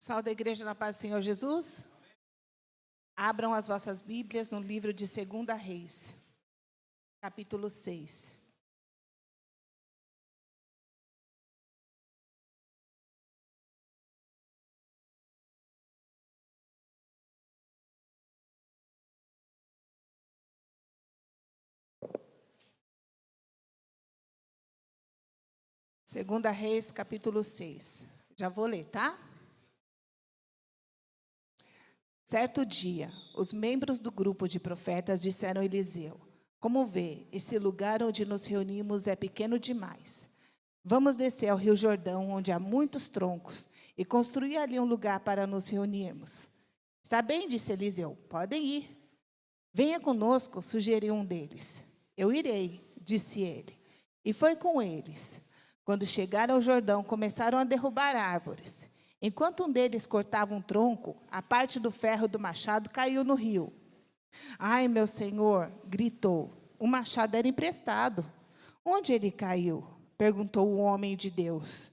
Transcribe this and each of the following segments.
Salve a igreja na paz do Senhor Jesus. Abram as vossas Bíblias no livro de 2 Reis, capítulo 6. Segunda Reis, capítulo 6. Já vou ler, tá? Certo dia, os membros do grupo de profetas disseram a Eliseu: como vê, esse lugar onde nos reunimos é pequeno demais. Vamos descer ao rio Jordão, onde há muitos troncos, e construir ali um lugar para nos reunirmos. Está bem, disse Eliseu, podem ir. Venha conosco, sugeriu um deles. Eu irei, disse ele. E foi com eles. Quando chegaram ao Jordão, começaram a derrubar árvores. Enquanto um deles cortava um tronco, a parte do ferro do machado caiu no rio. Ai, meu senhor, gritou, o machado era emprestado. Onde ele caiu? Perguntou o homem de Deus.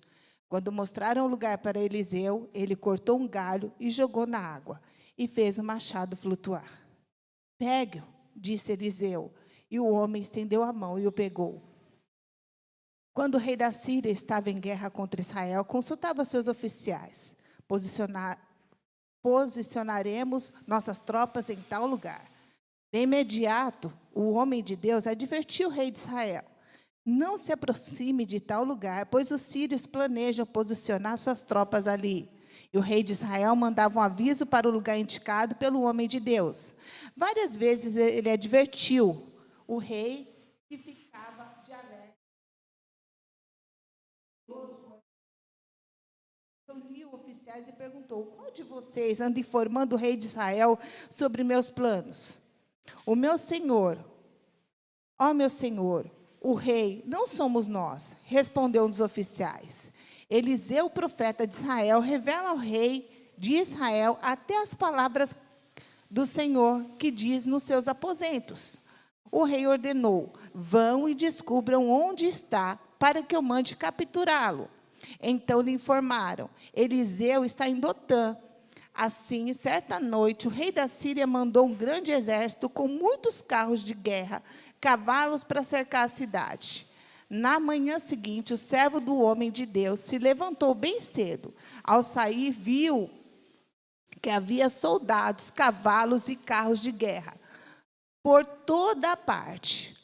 Quando mostraram o lugar para Eliseu, ele cortou um galho e jogou na água, e fez o machado flutuar. Pegue-o, disse Eliseu, e o homem estendeu a mão e o pegou. Quando o rei da Síria estava em guerra contra Israel, consultava seus oficiais. Posicionaremos nossas tropas em tal lugar. De imediato, o homem de Deus advertiu o rei de Israel: não se aproxime de tal lugar, pois os sírios planejam posicionar suas tropas ali. E o rei de Israel mandava um aviso para o lugar indicado pelo homem de Deus. Várias vezes ele advertiu o rei que ficava de alerta. Reuniu oficiais e perguntou: qual de vocês anda informando o rei de Israel sobre meus planos? O meu senhor, ó meu senhor, o rei, não somos nós, respondeu um dos oficiais. Eliseu, profeta de Israel, revela ao rei de Israel até as palavras do Senhor que diz nos seus aposentos. O rei ordenou: vão e descubram onde está, para que eu mande capturá-lo. Então lhe informaram: Eliseu está em Dotã. Assim, certa noite, o rei da Síria mandou um grande exército com muitos carros de guerra, cavalos para cercar a cidade. Na manhã seguinte, o servo do homem de Deus se levantou bem cedo. Ao sair, viu que havia soldados, cavalos e carros de guerra por toda a parte.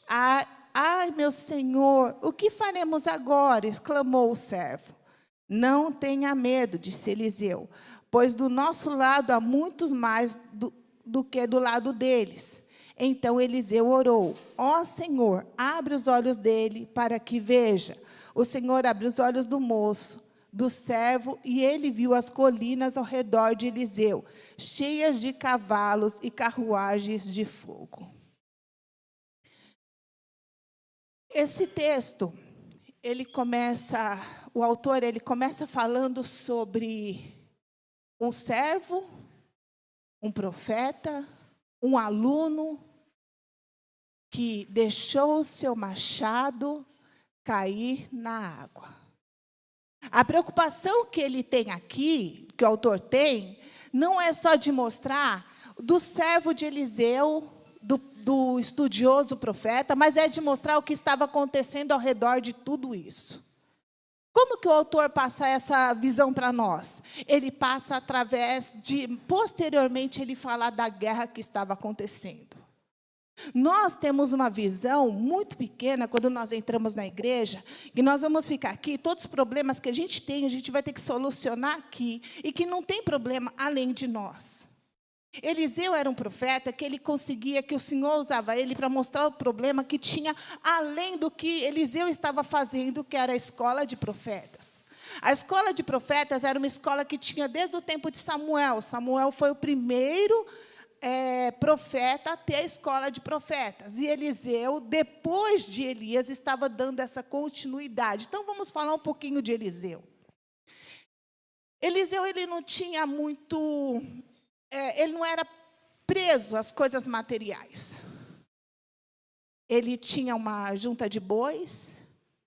Ai, meu senhor, o que faremos agora? Exclamou o servo. Não tenha medo, disse Eliseu, pois do nosso lado há muitos mais do que do lado deles. Então Eliseu orou: ó Senhor, abre os olhos dele para que veja. O Senhor abriu os olhos do moço, do servo, e ele viu as colinas ao redor de Eliseu, cheias de cavalos e carruagens de fogo. Esse texto, o autor começa falando sobre um servo, um profeta, um aluno que deixou o seu machado cair na água. A preocupação que ele tem aqui, que o autor tem, não é só de mostrar do servo de Eliseu, do estudioso profeta, mas é de mostrar o que estava acontecendo ao redor de tudo isso. Como que o autor passa essa visão para nós? Ele passa através de, posteriormente, ele falar da guerra que estava acontecendo. Nós temos uma visão muito pequena quando nós entramos na igreja, que nós vamos ficar aqui, todos os problemas que a gente vai ter que solucionar aqui, e que não tem problema além de nós. Eliseu era um profeta que o Senhor usava ele para mostrar o problema que tinha além do que Eliseu estava fazendo, que era a escola de profetas. A escola de profetas era uma escola que tinha desde o tempo de Samuel. Samuel foi o primeiro profeta a ter a escola de profetas. E Eliseu, depois de Elias, estava dando essa continuidade. Então, vamos falar um pouquinho de Eliseu. Eliseu, ele não tinha muito... ele não era preso às coisas materiais. Ele tinha uma junta de bois,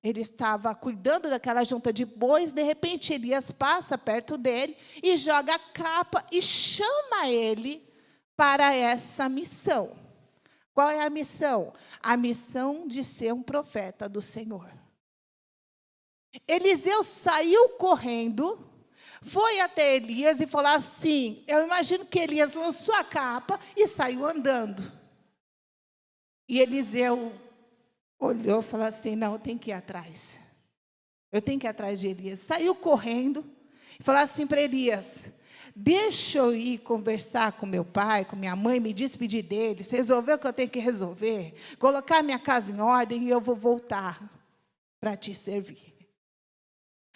Ele estava cuidando daquela junta de bois, de repente Elias passa perto dele e joga a capa e chama ele para essa missão. Qual é a missão? A missão de ser um profeta do Senhor. Eliseu saiu correndo, foi até Elias e falou assim, eu imagino que Elias lançou a capa e saiu andando. E Eliseu olhou e falou assim, não, eu tenho que ir atrás. Eu tenho que ir atrás de Elias. Saiu correndo e falou assim para Elias, deixa eu ir conversar com meu pai, com minha mãe, me despedir deles, resolver o que eu tenho que resolver, colocar minha casa em ordem e eu vou voltar para te servir.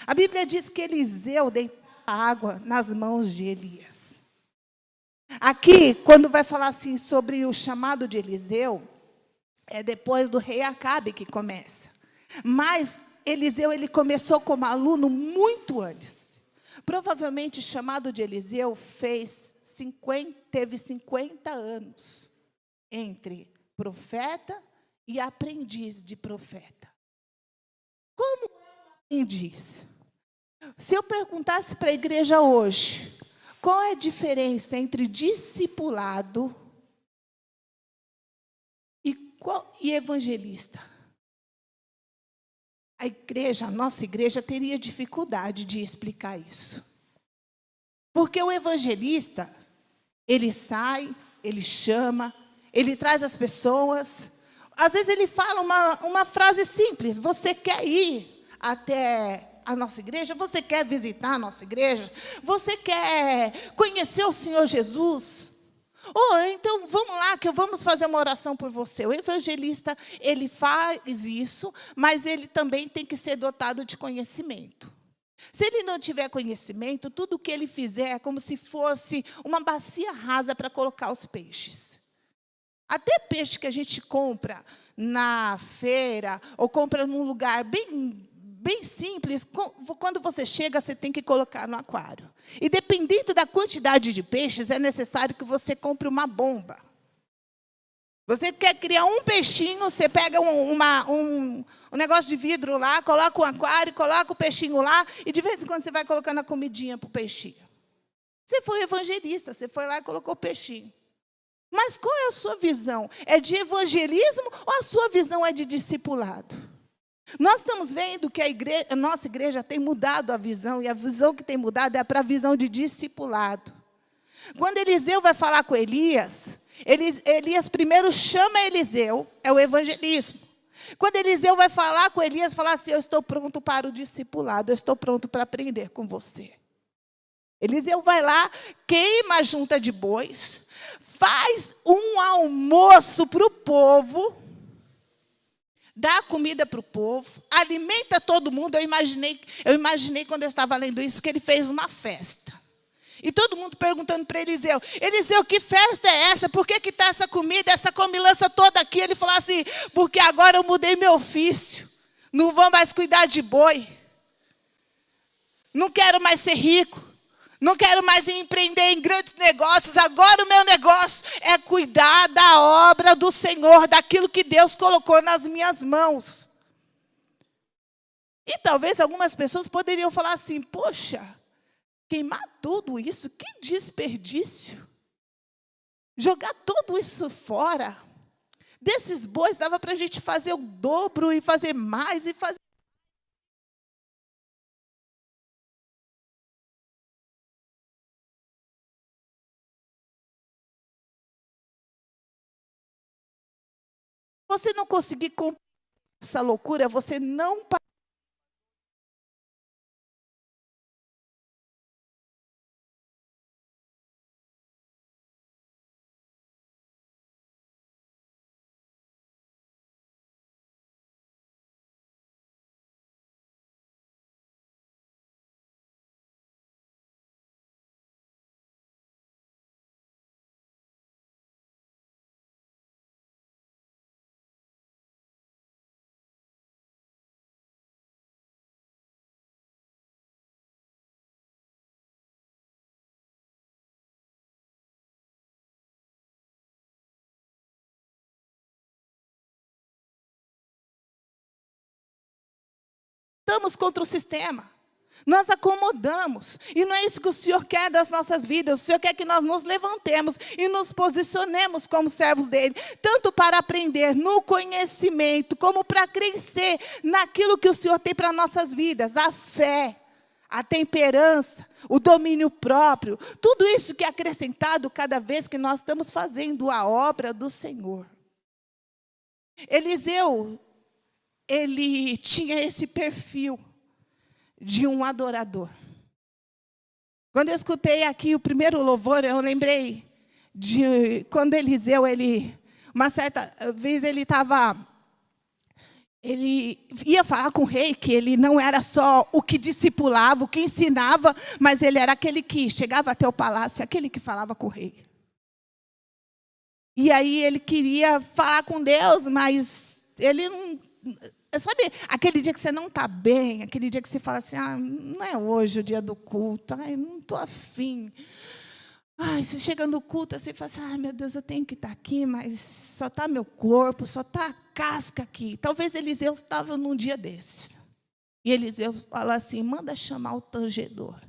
A Bíblia diz que Eliseu deitou a água nas mãos de Elias. Aqui, quando vai falar assim sobre o chamado de Eliseu, é depois do rei Acabe que começa. Mas Eliseu, ele começou como aluno muito antes. Provavelmente o chamado de Eliseu teve 50 anos entre profeta e aprendiz de profeta. Como aprendiz? Se eu perguntasse para a igreja hoje, qual é a diferença entre discipulado e evangelista? A nossa igreja teria dificuldade de explicar isso. Porque o evangelista, ele sai, ele chama, ele traz as pessoas. Às vezes ele fala uma frase simples, você quer ir até a nossa igreja? Você quer visitar a nossa igreja? Você quer conhecer o Senhor Jesus? Então, vamos lá, que vamos fazer uma oração por você. O evangelista, ele faz isso, mas ele também tem que ser dotado de conhecimento. Se ele não tiver conhecimento, tudo o que ele fizer é como se fosse uma bacia rasa para colocar os peixes. Até peixe que a gente compra na feira, ou compra num lugar bem simples, quando você chega, você tem que colocar no aquário. E dependendo da quantidade de peixes, é necessário que você compre uma bomba. Você quer criar um peixinho, você pega um negócio de vidro lá, coloca um aquário, coloca o peixinho lá, e de vez em quando você vai colocando a comidinha para o peixinho. Você foi evangelista, você foi lá e colocou o peixinho. Mas qual é a sua visão? É de evangelismo ou a sua visão é de discipulado? Nós estamos vendo que a nossa igreja tem mudado a visão, e a visão que tem mudado é para a visão de discipulado. Quando Eliseu vai falar com Elias, Elias primeiro chama Eliseu, é o evangelismo. Quando Eliseu vai falar com Elias, falar assim, eu estou pronto para o discipulado, eu estou pronto para aprender com você. Eliseu vai lá, queima a junta de bois, faz um almoço para o povo, dá comida para o povo, alimenta todo mundo. Eu imaginei quando eu estava lendo isso, que ele fez uma festa. E todo mundo perguntando para Eliseu, Eliseu, que festa é essa? Por que está essa comida, essa comilança toda aqui? Ele falou assim, porque agora eu mudei meu ofício. Não vou mais cuidar de boi. Não quero mais ser rico. Não quero mais empreender em grandes negócios. Agora o meu negócio é cuidar da obra do Senhor, daquilo que Deus colocou nas minhas mãos. E talvez algumas pessoas poderiam falar assim, poxa, queimar tudo isso, que desperdício. Jogar tudo isso fora. Desses bois dava para a gente fazer o dobro e fazer mais e fazer. Você não conseguir comprar essa loucura, você não lutamos contra o sistema. Nós acomodamos. E não é isso que o Senhor quer das nossas vidas. O Senhor quer que nós nos levantemos e nos posicionemos como servos dele. Tanto para aprender no conhecimento, como para crescer naquilo que o Senhor tem para nossas vidas. A fé, a temperança, o domínio próprio. Tudo isso que é acrescentado cada vez que nós estamos fazendo a obra do Senhor. Eliseu, ele tinha esse perfil de um adorador. Quando eu escutei aqui o primeiro louvor, eu lembrei de quando Eliseu, uma certa vez ele ia falar com o rei, que ele não era só o que discipulava, o que ensinava, mas ele era aquele que chegava até o palácio, aquele que falava com o rei. E aí ele queria falar com Deus, mas ele não... Sabe, aquele dia que você não está bem, aquele dia que você fala assim, não é hoje o dia do culto, não estou afim. Você chega no culto, você fala assim, meu Deus, eu tenho que estar aqui, mas só está meu corpo, só está a casca aqui. Talvez Eliseu estava num dia desses. E Eliseu fala assim, manda chamar o tangedor.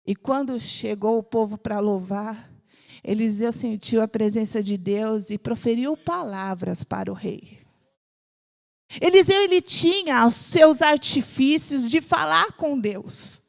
E quando chegou o povo para louvar, Eliseu sentiu a presença de Deus e proferiu palavras para o rei. Eliseu, ele tinha os seus artifícios de falar com Deus.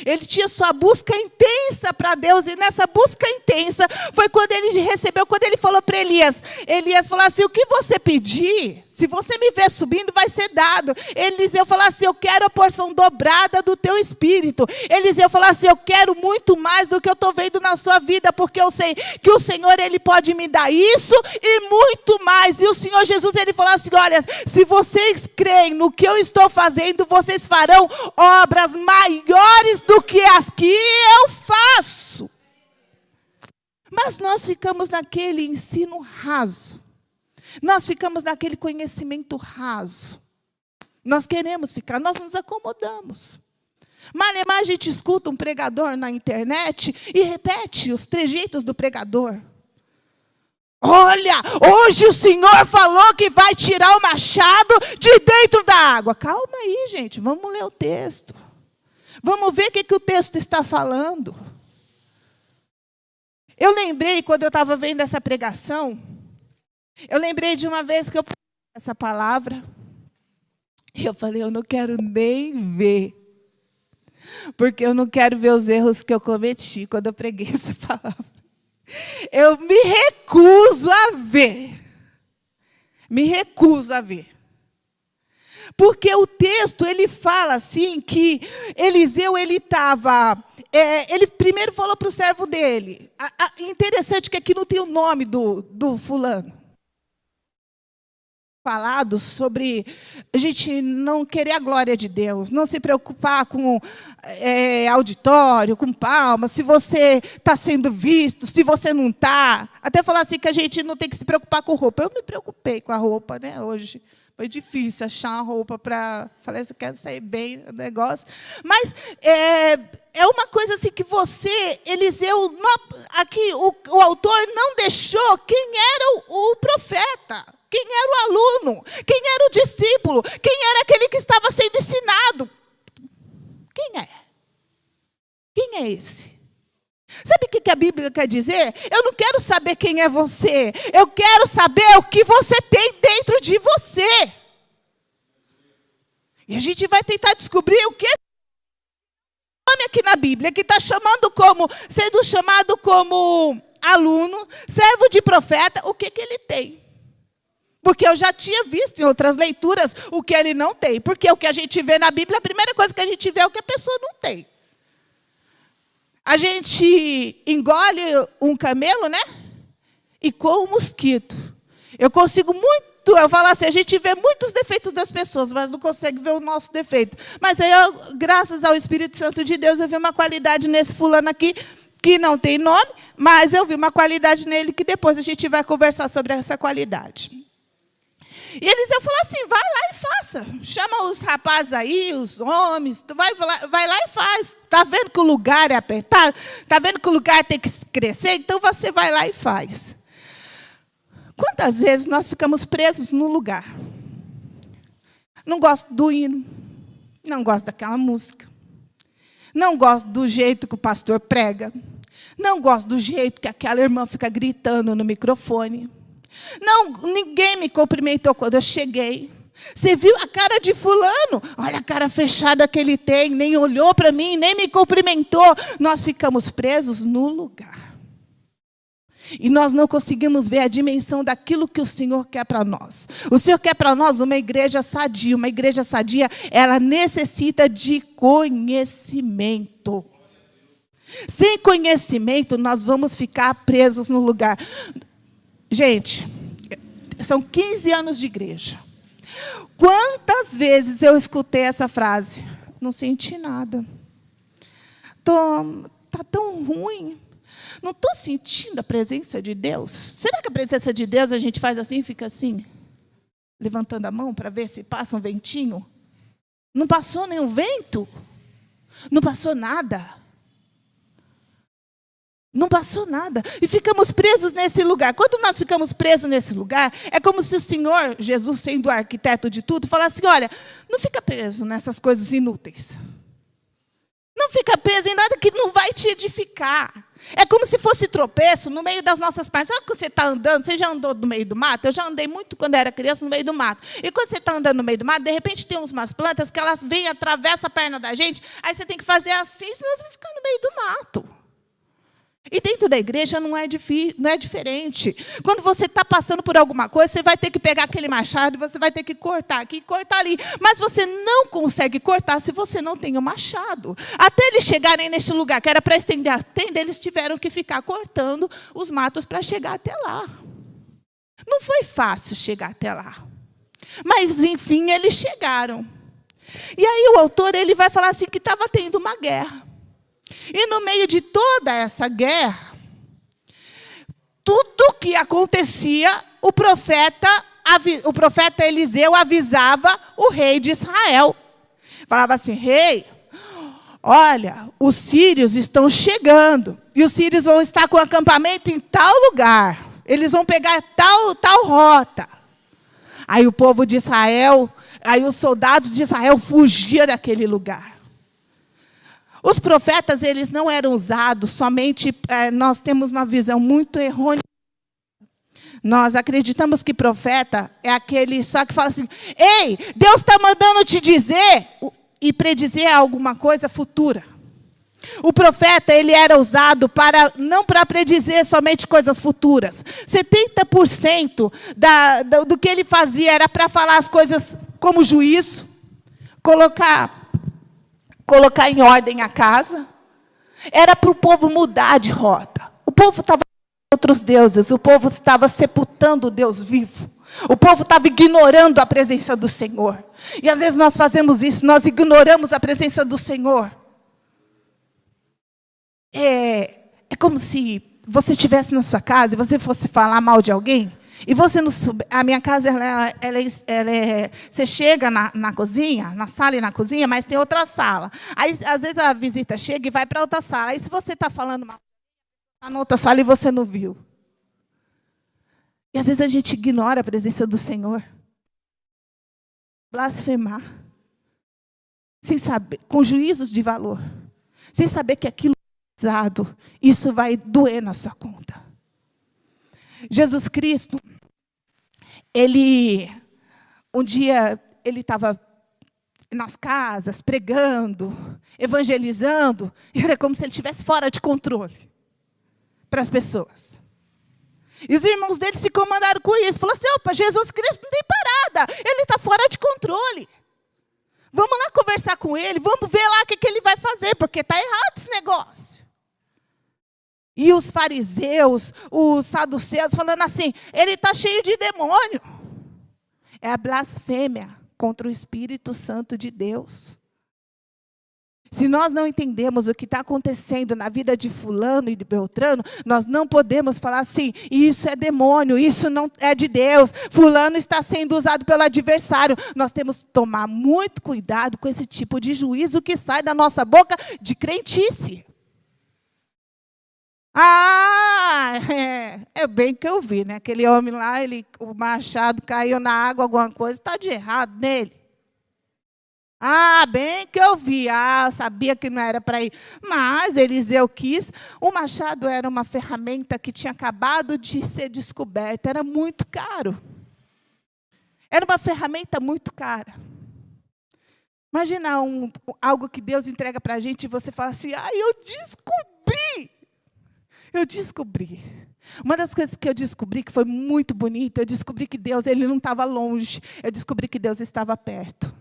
Ele tinha sua busca intensa para Deus, e nessa busca intensa foi quando ele recebeu, quando ele falou para Elias. Elias falou assim, o que você pedir, se você me ver subindo, vai ser dado. Eliseu falou assim, eu quero a porção dobrada do teu espírito. Eliseu falou assim, eu quero muito mais do que eu estou vendo na sua vida, porque eu sei que o Senhor, ele pode me dar isso e muito mais. E o Senhor Jesus, ele falou assim, olha, se vocês creem no que eu estou fazendo, vocês farão obras maiores do que as que eu faço. Mas nós ficamos naquele ensino raso. Nós ficamos naquele conhecimento raso. Nós queremos ficar, nós nos acomodamos. Malemar, a gente escuta um pregador na internet e repete os trejeitos do pregador. Olha, hoje o Senhor falou que vai tirar o machado de dentro da água. Calma aí, gente, vamos ler o texto. Vamos ver o que o texto está falando. Eu lembrei, quando eu estava vendo essa pregação, eu lembrei de uma vez que eu preguei essa palavra, e eu falei, eu não quero nem ver, porque eu não quero ver os erros que eu cometi quando eu preguei essa palavra. Eu me recuso a ver. Me recuso a ver. Porque o texto, ele fala assim, que Eliseu, ele estava... ele primeiro falou para o servo dele. Interessante que aqui não tem o nome do fulano. Falado sobre a gente não querer a glória de Deus, não se preocupar com auditório, com palmas, se você está sendo visto, se você não está. Até falar assim que a gente não tem que se preocupar com roupa. Eu me preocupei com a roupa, né, hoje. Foi difícil achar uma roupa para... Falei, eu quero sair bem no negócio. Mas é uma coisa assim que você, Eliseu, aqui o autor não deixou quem era o profeta, quem era o aluno, quem era o discípulo, quem era aquele que estava sendo ensinado. Quem é? Quem é esse? Sabe o que a Bíblia quer dizer? Eu não quero saber quem é você. Eu quero saber o que você tem dentro de você. E a gente vai tentar descobrir o que esse nome aqui na Bíblia, que está sendo chamado como aluno, servo de profeta, o que ele tem. Porque eu já tinha visto em outras leituras o que ele não tem. Porque o que a gente vê na Bíblia, a primeira coisa que a gente vê é o que a pessoa não tem. A gente engole um camelo, né? E com um mosquito. Eu falo assim, a gente vê muitos defeitos das pessoas, mas não consegue ver o nosso defeito. Mas aí, graças ao Espírito Santo de Deus, eu vi uma qualidade nesse fulano aqui, que não tem nome, mas eu vi uma qualidade nele que depois a gente vai conversar sobre essa qualidade. E Eliseu falou assim, vai lá e faça. Chama os rapazes aí, os homens, vai lá e faz. Está vendo que o lugar é apertado? Está vendo que o lugar tem que crescer? Então você vai lá e faz. Quantas vezes nós ficamos presos no lugar? Não gosto do hino. Não gosto daquela música. Não gosto do jeito que o pastor prega. Não gosto do jeito que aquela irmã fica gritando no microfone. Não, ninguém me cumprimentou quando eu cheguei. Você viu a cara de fulano? Olha a cara fechada que ele tem, nem olhou para mim, nem me cumprimentou. Nós ficamos presos no lugar. E nós não conseguimos ver a dimensão daquilo que o Senhor quer para nós. O Senhor quer para nós uma igreja sadia. Uma igreja sadia, ela necessita de conhecimento. Sem conhecimento, nós vamos ficar presos no lugar. Gente, são 15 anos de igreja. Quantas vezes eu escutei essa frase? Não senti nada. Tá tão ruim. Não estou sentindo a presença de Deus. Será que a presença de Deus a gente faz assim, fica assim? Levantando a mão para ver se passa um ventinho? Não passou nenhum vento? Não passou nada. Não passou nada. E ficamos presos nesse lugar. Quando nós ficamos presos nesse lugar, é como se o Senhor, Jesus sendo o arquiteto de tudo, falasse assim, olha, não fica preso nessas coisas inúteis. Não fica preso em nada que não vai te edificar. É como se fosse tropeço no meio das nossas pernas. Sabe quando você está andando, você já andou no meio do mato? Eu já andei muito quando era criança no meio do mato. E quando você está andando no meio do mato, de repente tem umas plantas que elas vêm, atravessam a perna da gente, aí você tem que fazer assim, senão você vai ficar no meio do mato. E dentro da igreja não é diferente. Quando você está passando por alguma coisa, você vai ter que pegar aquele machado e você vai ter que cortar aqui e cortar ali. Mas você não consegue cortar se você não tem o machado. Até eles chegarem neste lugar, que era para estender a tenda, eles tiveram que ficar cortando os matos para chegar até lá. Não foi fácil chegar até lá. Mas, enfim, eles chegaram. E aí o autor ele vai falar assim que estava tendo uma guerra. E no meio de toda essa guerra, tudo que acontecia, o profeta Eliseu avisava o rei de Israel. Falava assim, rei, olha, os sírios estão chegando. E os sírios vão estar com acampamento em tal lugar. Eles vão pegar tal rota. Aí o povo de Israel, aí os soldados de Israel fugiam daquele lugar. Os profetas, eles não eram usados somente... nós temos uma visão muito errônea. Nós acreditamos que profeta é aquele só que fala assim, ei, Deus está mandando te dizer, e predizer alguma coisa futura. O profeta, ele era usado não para predizer somente coisas futuras. 70% do que ele fazia era para falar as coisas como juízo, colocar em ordem a casa, era para o povo mudar de rota. O povo estava com outros deuses, o povo estava sepultando o Deus vivo. O povo estava ignorando a presença do Senhor. E às vezes nós fazemos isso, nós ignoramos a presença do Senhor. É como se você estivesse na sua casa e você fosse falar mal de alguém. E você não soube, a minha casa, você chega na cozinha, na sala e na cozinha, mas tem outra sala. Aí, às vezes, a visita chega e vai para outra sala. Aí, se você está falando mal, está na outra sala e você não viu. E, às vezes, a gente ignora a presença do Senhor. Blasfemar. Sem saber, com juízos de valor. Sem saber que aquilo é pesado, isso vai doer na sua conta. Jesus Cristo, um dia, ele estava nas casas, pregando, evangelizando, e era como se ele estivesse fora de controle para as pessoas. E os irmãos dele se incomodaram com isso. Falaram assim, opa, Jesus Cristo não tem parada, ele está fora de controle. Vamos lá conversar com ele, vamos ver lá o que ele vai fazer, porque está errado esse negócio. E os fariseus, os saduceus, falando assim, ele está cheio de demônio. É a blasfêmia contra o Espírito Santo de Deus. Se nós não entendemos o que está acontecendo na vida de fulano e de Beltrano, nós não podemos falar assim, isso é demônio, isso não é de Deus, fulano está sendo usado pelo adversário. Nós temos que tomar muito cuidado com esse tipo de juízo que sai da nossa boca de crentice. É bem que eu vi, né? Aquele homem lá, o machado caiu na água, alguma coisa, está de errado nele. Ah, bem que eu vi. Ah, eu sabia que não era para ir. Mas Eliseu quis. O machado era uma ferramenta que tinha acabado de ser descoberta. Era muito caro. Era uma ferramenta muito cara. Imagina algo que Deus entrega para a gente e você fala assim, eu descobri. Eu descobri. Uma das coisas que eu descobri que foi muito bonita, eu descobri que Deus ele não estava longe. Eu descobri que Deus estava perto.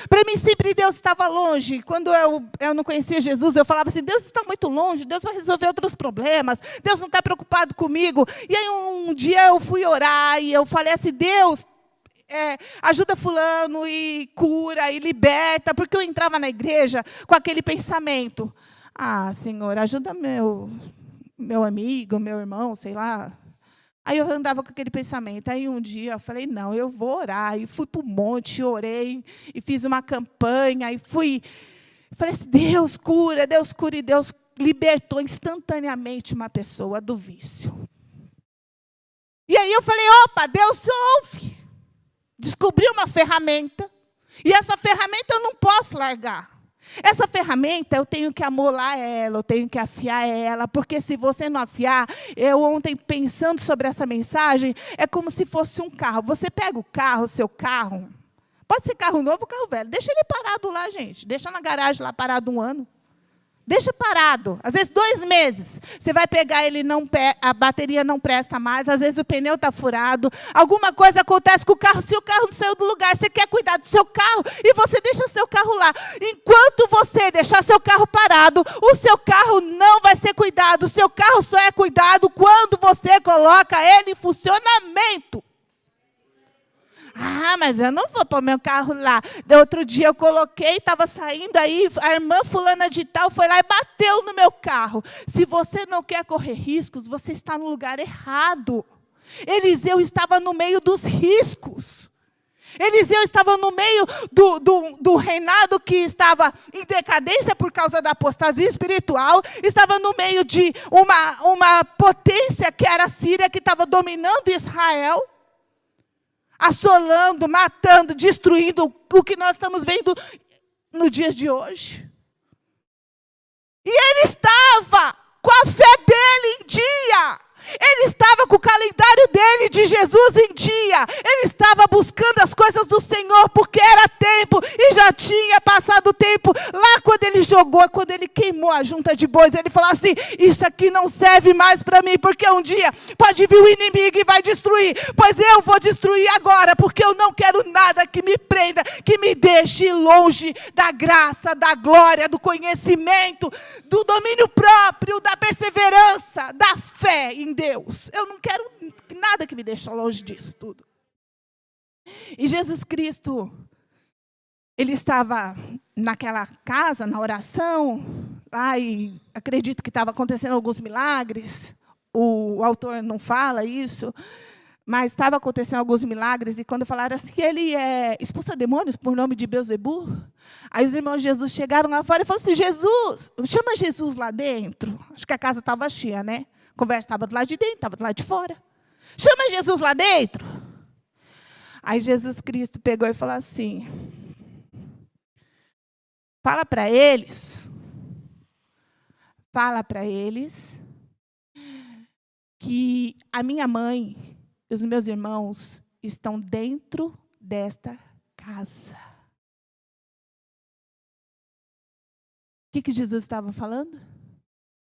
Para mim, sempre Deus estava longe. Quando eu não conhecia Jesus, eu falava assim, Deus está muito longe, Deus vai resolver outros problemas, Deus não está preocupado comigo. E aí, um dia eu fui orar e eu falei assim, Deus, ajuda fulano e cura e liberta, porque eu entrava na igreja com aquele pensamento. Ah, Senhor, ajuda meu amigo, meu irmão, sei lá. Aí eu andava com aquele pensamento. Aí um dia eu falei, não, eu vou orar. E fui para o monte, orei, e fiz uma campanha, e falei assim, Deus cura, e Deus libertou instantaneamente uma pessoa do vício. E aí eu falei, opa, Deus ouve. Descobri uma ferramenta, e essa ferramenta eu não posso largar. Essa ferramenta, eu tenho que amolar ela, eu tenho que afiar ela, porque se você não afiar, eu ontem pensando sobre essa mensagem, é como se fosse um carro. Você pega o carro, seu carro, pode ser carro novo ou carro velho, deixa ele parado lá, gente, deixa na garagem lá parado 1 ano. Deixa parado, às vezes 2 meses. Você vai pegar ele, a bateria não presta mais, às vezes o pneu está furado. Alguma coisa acontece com o carro, se o carro não saiu do lugar, você quer cuidar do seu carro e você deixa o seu carro lá. Enquanto você deixar seu carro parado, o seu carro não vai ser cuidado. O seu carro só é cuidado quando você coloca ele em funcionamento. Ah, mas eu não vou pôr meu carro lá. Outro dia eu coloquei, estava saindo aí, a irmã fulana de tal foi lá e bateu no meu carro. Se você não quer correr riscos, você está no lugar errado. Eliseu estava no meio dos riscos. Eliseu estava no meio do reinado que estava em decadência por causa da apostasia espiritual. Estava no meio de uma potência que era a Síria, que estava dominando Israel. Assolando, matando, destruindo o que nós estamos vendo nos dias de hoje. E ele estava com a fé dele em dia. Ele estava com o calendário dele de Jesus em dia. Ele estava buscando as coisas do Senhor, porque era tempo e já tinha passado o tempo. Lá quando ele queimou a junta de bois, ele falou assim, isso aqui não serve mais para mim, porque um dia pode vir o inimigo e vai destruir. Pois eu vou destruir agora, porque eu não quero nada que me prenda, que me deixe longe da graça, da glória, do conhecimento, do domínio próprio, da perseverança, da fé em Deus. Eu não quero nada que me deixe longe disso tudo. E Jesus Cristo, ele estava naquela casa, na oração, lá, e acredito que estava acontecendo alguns milagres. O autor não fala isso, mas estava acontecendo alguns milagres, e quando falaram assim, ele expulsa demônios por nome de Beelzebul, aí os irmãos de Jesus chegaram lá fora e falaram assim, Jesus, chama Jesus lá dentro. Acho que a casa estava cheia, né? A conversa estava do lado de dentro, estava do lado de fora. Chama Jesus lá dentro. Aí Jesus Cristo pegou e falou assim, fala para eles que a minha mãe e os meus irmãos estão dentro desta casa. O que Jesus estava falando?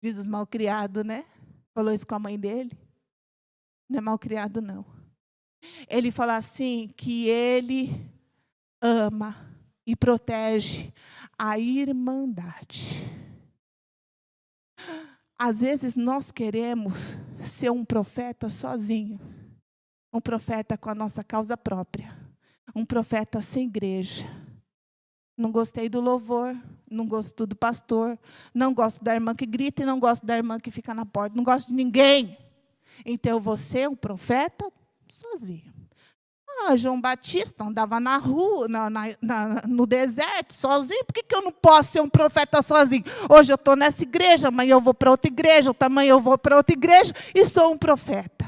Jesus malcriado, né? Falou isso com a mãe dele. Não é malcriado, não. Ele falou assim, que ele ama e protege a irmandade. Às vezes nós queremos ser um profeta sozinho. Um profeta com a nossa causa própria. Um profeta sem igreja. Não gostei do louvor, não gosto do pastor, não gosto da irmã que grita e não gosto da irmã que fica na porta. Não gosto de ninguém. Então eu vou ser um profeta sozinho. João Batista andava na rua, no deserto, sozinho. Por que eu não posso ser um profeta sozinho? Hoje eu estou nessa igreja, amanhã eu vou para outra igreja, amanhã eu vou para outra igreja e sou um profeta.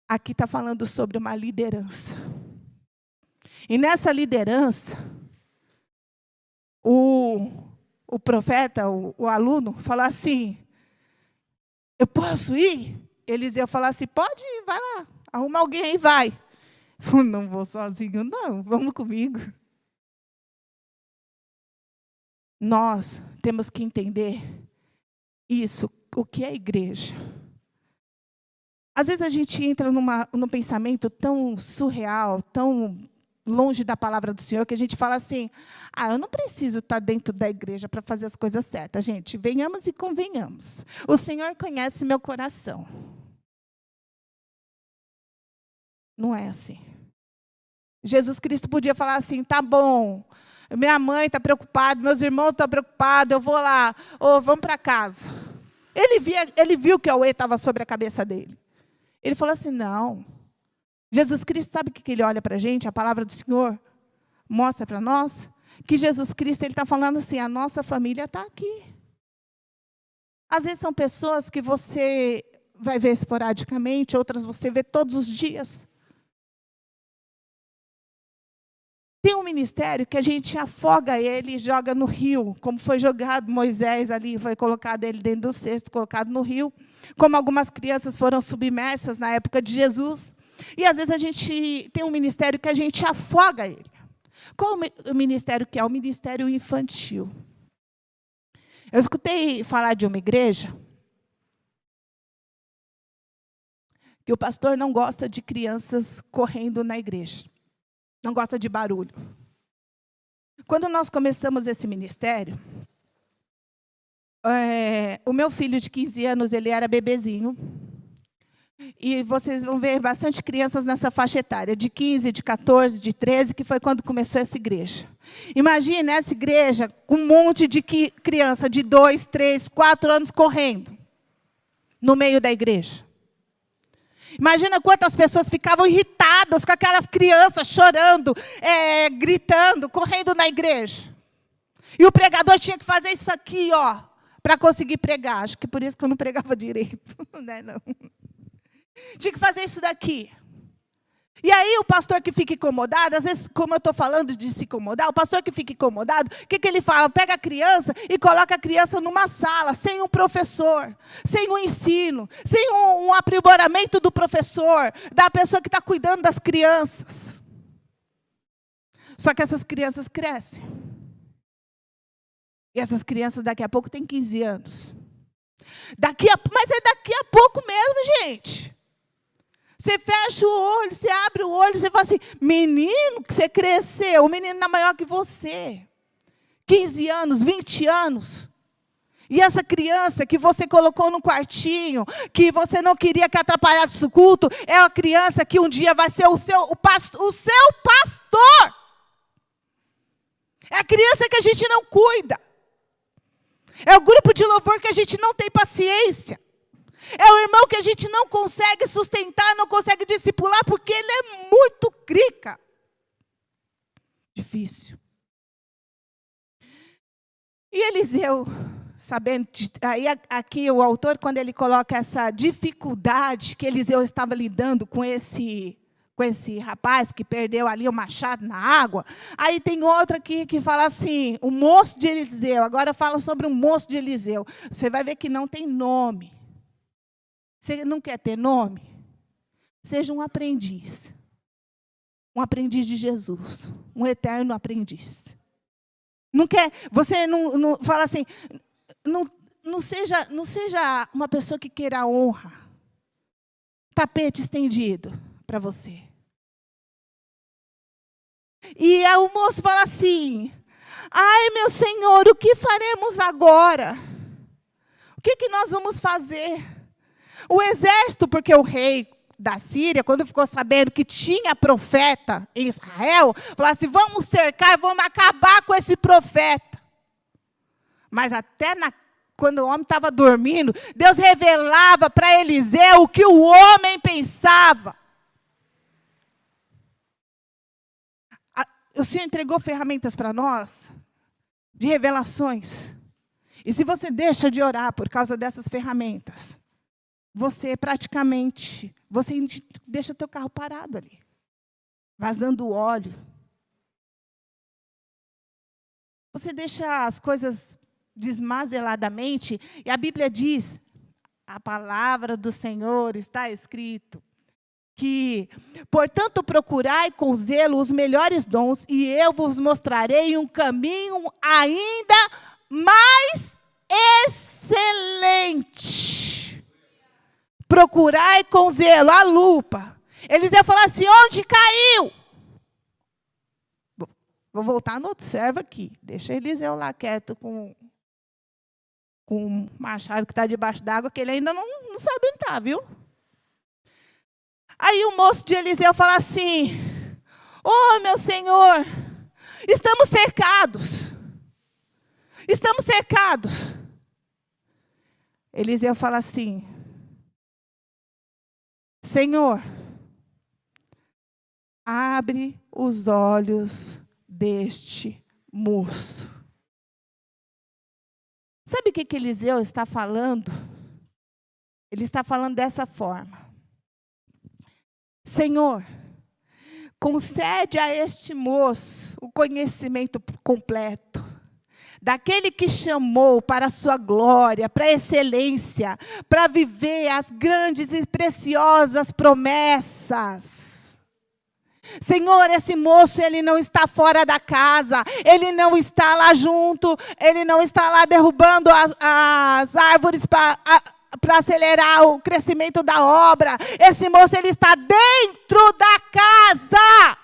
Aqui está falando sobre uma liderança. E nessa liderança, o profeta, o aluno, falou assim, eu posso ir? Eliseu falou assim, pode ir, vai lá, arruma alguém aí, vai. Eu falei, não vou sozinho, não, vamos comigo. Nós temos que entender isso, o que é igreja. Às vezes a gente entra num pensamento tão surreal, tão longe da palavra do Senhor, que a gente fala assim, eu não preciso estar dentro da igreja para fazer as coisas certas. Gente, venhamos e convenhamos. O Senhor conhece meu coração. Não é assim. Jesus Cristo podia falar assim, tá bom, minha mãe está preocupada, meus irmãos estão preocupados, eu vou lá, vamos para casa. Ele viu que a Auê estava sobre a cabeça dele. Ele falou assim, não. Jesus Cristo, sabe o que ele olha para a gente? A palavra do Senhor mostra para nós que Jesus Cristo está falando assim, a nossa família está aqui. Às vezes são pessoas que você vai ver esporadicamente, outras você vê todos os dias. Tem um ministério que a gente afoga ele e joga no rio, como foi jogado Moisés ali, foi colocado ele dentro do cesto, colocado no rio, como algumas crianças foram submersas na época de Jesus. E às vezes a gente tem um ministério que a gente afoga ele. Qual o ministério que é? O ministério infantil. Eu escutei falar de uma igreja que o pastor não gosta de crianças correndo na igreja. Não gosta de barulho. Quando nós começamos esse ministério, o meu filho de 15 anos, ele era bebezinho. E vocês vão ver bastante crianças nessa faixa etária, de 15, de 14, de 13, que foi quando começou essa igreja. Imagina essa igreja com um monte de criança de 2, 3, 4 anos correndo no meio da igreja. Imagina quantas pessoas ficavam irritadas com aquelas crianças chorando, gritando, correndo na igreja. E o pregador tinha que fazer isso aqui, para conseguir pregar. Acho que por isso que eu não pregava direito. Né, não. Tinha que fazer isso daqui. E aí o pastor que fica incomodado, às vezes, como eu estou falando de se incomodar, o pastor que fica incomodado, o que ele fala? Pega a criança e coloca a criança numa sala, sem um professor, sem um ensino, sem um aprimoramento do professor, da pessoa que está cuidando das crianças. Só que essas crianças crescem. E essas crianças daqui a pouco têm 15 anos. Mas é daqui a pouco mesmo, gente. Você fecha o olho, você abre o olho, você fala assim, menino, que você cresceu, o menino é maior que você. 15 anos, 20 anos. E essa criança que você colocou no quartinho, que você não queria que atrapalhasse o culto, é a criança que um dia vai ser o seu pastor. É a criança que a gente não cuida. É o grupo de louvor que a gente não tem paciência. É o irmão que a gente não consegue sustentar, não consegue discipular, porque ele é muito crica. Difícil. E Eliseu, sabendo, aí aqui o autor, quando ele coloca essa dificuldade que Eliseu estava lidando com esse rapaz que perdeu ali o machado na água, aí tem outro aqui que fala assim, o moço de Eliseu, agora fala sobre o moço de Eliseu. Você vai ver que não tem nome. Você não quer ter nome? Seja um aprendiz. Um aprendiz de Jesus. Um eterno aprendiz. Não quer, você não fala assim, não seja uma pessoa que queira honra. Tapete estendido para você. E aí o moço fala assim, ai meu Senhor, o que faremos agora? O que nós vamos fazer? O exército, porque o rei da Síria, quando ficou sabendo que tinha profeta em Israel, falou assim, vamos cercar, vamos acabar com esse profeta. Mas até quando o homem estava dormindo, Deus revelava para Eliseu o que o homem pensava. O Senhor entregou ferramentas para nós, de revelações. E se você deixa de orar por causa dessas ferramentas, você praticamente, você deixa teu carro parado ali, vazando óleo. Você deixa as coisas desmazeladamente, e a Bíblia diz, a palavra do Senhor está escrito, que, portanto, procurai com zelo os melhores dons, e eu vos mostrarei um caminho ainda mais excelente. Procurai com zelo, a lupa. Eliseu falou assim, onde caiu? Vou voltar no outro servo aqui. Deixa Eliseu lá quieto com o machado que está debaixo d'água, que ele ainda não sabe onde está, viu? Aí o moço de Eliseu fala assim, ô meu senhor, estamos cercados. Estamos cercados. Eliseu fala assim, Senhor, abre os olhos deste moço. Sabe o que Eliseu está falando? Ele está falando dessa forma. Senhor, concede a este moço o conhecimento completo, daquele que chamou para a sua glória, para a excelência, para viver as grandes e preciosas promessas. Senhor, esse moço, ele não está fora da casa, ele não está lá junto, ele não está lá derrubando as árvores para acelerar o crescimento da obra. Esse moço, ele está dentro da casa.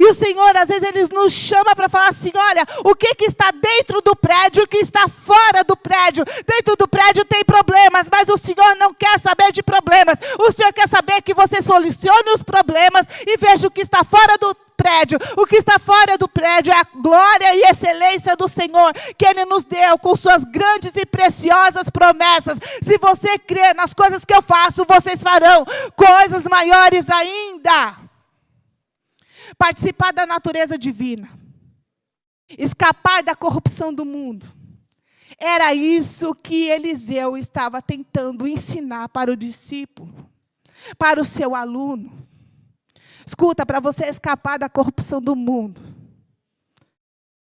E o Senhor, às vezes, Ele nos chama para falar assim, olha, o que está dentro do prédio, o que está fora do prédio. Dentro do prédio tem problemas, mas o Senhor não quer saber de problemas. O Senhor quer saber que você solucione os problemas e veja o que está fora do prédio. O que está fora do prédio é a glória e excelência do Senhor, que Ele nos deu com suas grandes e preciosas promessas. Se você crer nas coisas que eu faço, vocês farão coisas maiores ainda. Participar da natureza divina, escapar da corrupção do mundo. Era isso que Eliseu estava tentando ensinar para o discípulo, para o seu aluno. Escuta, para você escapar da corrupção do mundo,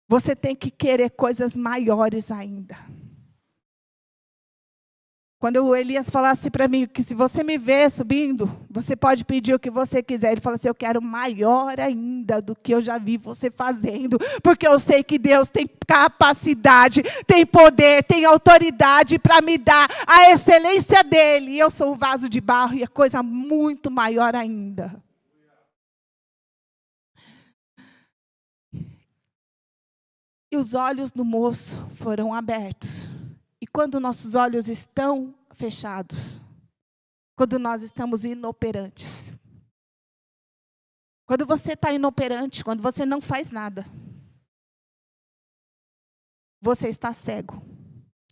você tem que querer coisas maiores ainda. Quando o Elias falasse para mim que se você me ver subindo, você pode pedir o que você quiser. Ele falou assim, eu quero maior ainda do que eu já vi você fazendo. Porque eu sei que Deus tem capacidade, tem poder, tem autoridade para me dar a excelência dEle. E eu sou um vaso de barro e é coisa muito maior ainda. E os olhos do moço foram abertos. E quando nossos olhos estão fechados, quando nós estamos inoperantes, quando você está inoperante, quando você não faz nada, você está cego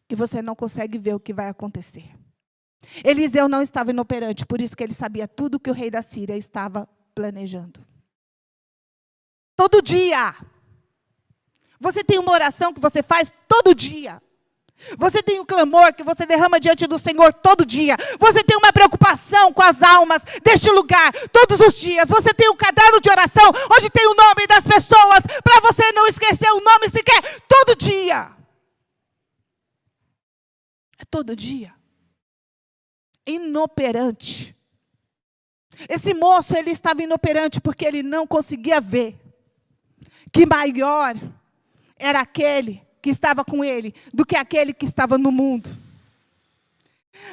e você não consegue ver o que vai acontecer. Eliseu não estava inoperante, por isso que ele sabia tudo que o rei da Síria estava planejando. Todo dia. Você tem uma oração que você faz todo dia. Você tem um clamor que você derrama diante do Senhor todo dia. Você tem uma preocupação com as almas deste lugar todos os dias. Você tem um caderno de oração onde tem o nome das pessoas para você não esquecer o nome sequer todo dia. É todo dia. Inoperante. Esse moço, ele estava inoperante porque ele não conseguia ver que maior era aquele que estava com ele, do que aquele que estava no mundo.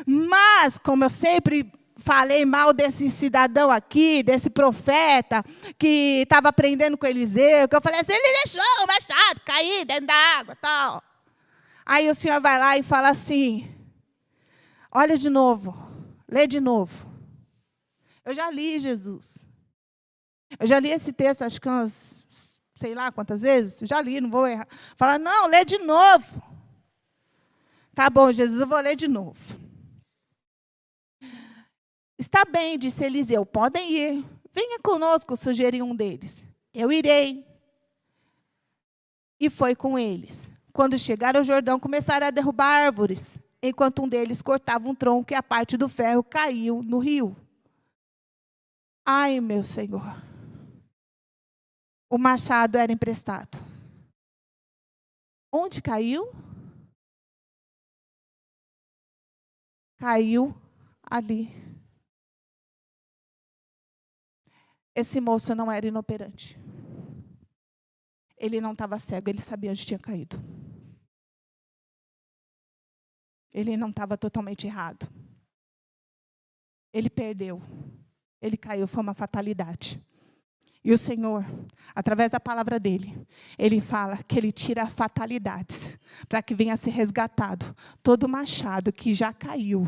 Mas, como eu sempre falei mal desse cidadão aqui, desse profeta, que estava aprendendo com Eliseu, que eu falei assim, ele deixou o machado cair dentro da água, tal. Aí o Senhor vai lá e fala assim, olha de novo, lê de novo. Eu já li, Jesus. Eu já li esse texto, acho que umas sei lá quantas vezes, já li, não vou errar. Fala, não, lê de novo. Tá bom, Jesus, eu vou ler de novo. Está bem, disse Eliseu, podem ir. Venha conosco, sugeriu um deles. Eu irei. E foi com eles. Quando chegaram ao Jordão, começaram a derrubar árvores, enquanto um deles cortava um tronco e a parte do ferro caiu no rio. Ai, meu Senhor. o machado era emprestado. Onde caiu? Caiu ali. Esse moço não era inoperante. Ele não estava cego, ele sabia onde tinha caído. Ele não estava totalmente errado. Ele perdeu. Ele caiu, foi uma fatalidade. E o Senhor, através da palavra dele, ele fala que ele tira fatalidades para que venha a ser resgatado todo machado que já caiu.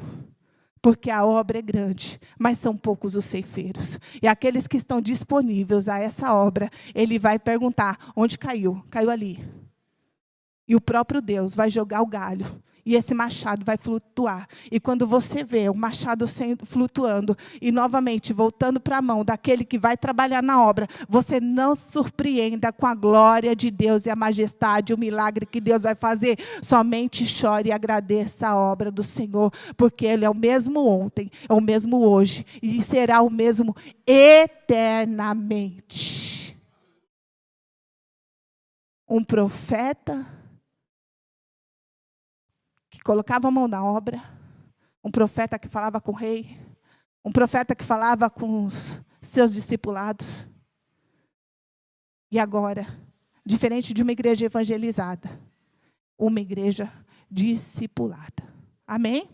Porque a obra é grande, mas são poucos os ceifeiros. E aqueles que estão disponíveis a essa obra, ele vai perguntar, onde caiu? Caiu ali. E o próprio Deus vai jogar o galho. E esse machado vai flutuar. E quando você vê o machado flutuando e novamente voltando para a mão daquele que vai trabalhar na obra, você não se surpreenda com a glória de Deus e a majestade, o milagre que Deus vai fazer. Somente chore e agradeça a obra do Senhor, porque Ele é o mesmo ontem, é o mesmo hoje e será o mesmo eternamente. Um profeta colocava a mão na obra, um profeta que falava com o rei, um profeta que falava com os seus discipulados. E agora, diferente de uma igreja evangelizada, uma igreja discipulada. Amém?